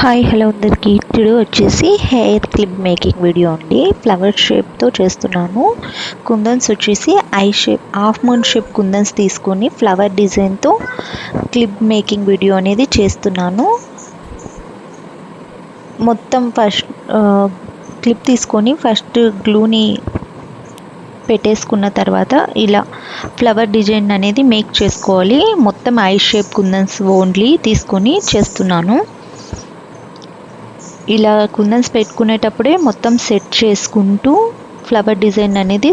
Hi hello అందరికీ today వచ్చేసి hair clip making video అండి. ఫ్లవర్ షేప్తో చేస్తున్నాను. కుందన్స్ వచ్చేసి eye shape half moon shape kundans తీసుకొని ఫ్లవర్ డిజైన్తో క్లిప్ మేకింగ్ వీడియో అనేది చేస్తున్నాను. మొత్తం ఫస్ట్ క్లిప్ తీసుకొని ఫస్ట్ గ్లూని పెట్టేసుకున్న తర్వాత ఇలా ఫ్లవర్ డిజైన్ అనేది మేక్ చేసుకోవాలి. మొత్తం ఐ షేప్ కుందన్స్ ఓన్లీ తీసుకొని చేస్తున్నాను. ఇలా కుందన్స్ పెట్టుకునేటప్పుడే మొత్తం సెట్ చేసుకుంటూ ఫ్లవర్ డిజైన్ అనేది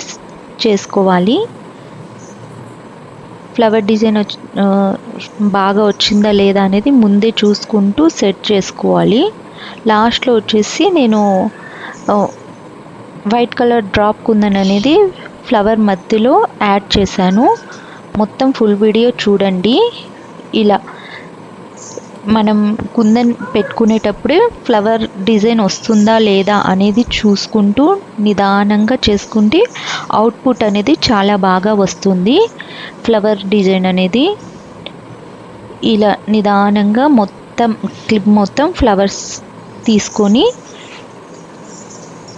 చేసుకోవాలి. ఫ్లవర్ డిజైన్ బాగా వచ్చిందా లేదా అనేది ముందే చూసుకుంటూ సెట్ చేసుకోవాలి. లాస్ట్లో వచ్చేసి నేను వైట్ కలర్ డ్రాప్ కుందన్ అనేది ఫ్లవర్ మధ్యలో యాడ్ చేశాను. మొత్తం ఫుల్ వీడియో చూడండి. ఇలా మనం కుందన్ పెట్టుకునేటప్పుడే ఫ్లవర్ డిజైన్ వస్తుందా లేదా అనేది చూసుకుంటూ నిదానంగా చేసుకుంటే అవుట్పుట్ అనేది చాలా బాగా వస్తుంది. ఫ్లవర్ డిజైన్ అనేది ఇలా నిదానంగా మొత్తం క్లిప్ మొత్తం ఫ్లవర్స్ తీసుకొని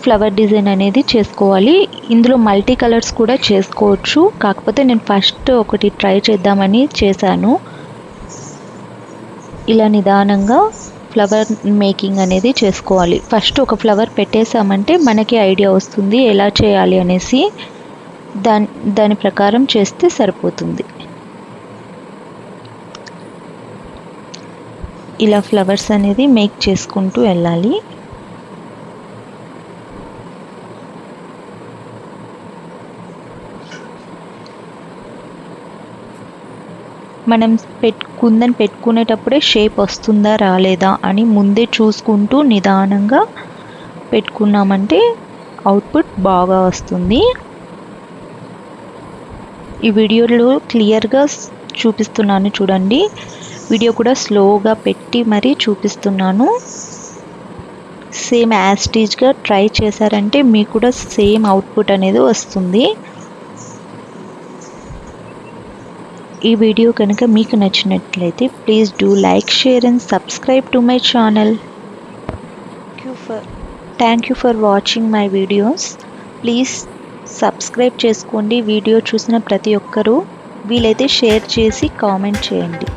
ఫ్లవర్ డిజైన్ అనేది చేసుకోవాలి. ఇందులో మల్టీ కలర్స్ కూడా చేసుకోవచ్చు. కాకపోతే నేను ఫస్ట్ ఒకటి ట్రై చేద్దామని చేశాను. ఇలా నిదానంగా ఫ్లవర్ మేకింగ్ అనేది చేసుకోవాలి. ఫస్ట్ ఒక ఫ్లవర్ పెట్టేసామంటే మనకి ఐడియా వస్తుంది ఎలా చేయాలి అనేసి. దాని ప్రకారం చేస్తే సరిపోతుంది. ఇలా ఫ్లవర్స్ అనేది మేక్ చేసుకుంటూ వెళ్ళాలి. మనం కుందన్ పెట్టుకునేటప్పుడే షేప్ వస్తుందా రాలేదా అని ముందే చూసుకుంటూ నిదానంగా పెట్టుకున్నామంటే అవుట్పుట్ బాగా వస్తుంది. ఈ వీడియోలో క్లియర్గా చూపిస్తున్నాను చూడండి. వీడియో కూడా స్లోగా పెట్టి మరీ చూపిస్తున్నాను. సేమ్ యాస్టీజ్గా ట్రై చేశారంటే మీకు కూడా సేమ్ అవుట్పుట్ అనేది వస్తుంది. ఈ వీడియో కనుక మీకు నచ్చినట్లయితే please do like, share and subscribe to my channel. Thank you for watching my videos. Please subscribe చేసుకోండి. వీడియో చూసిన ప్రతి ఒక్కరూ వీలైతే షేర్ చేసి కామెంట్ చేయండి.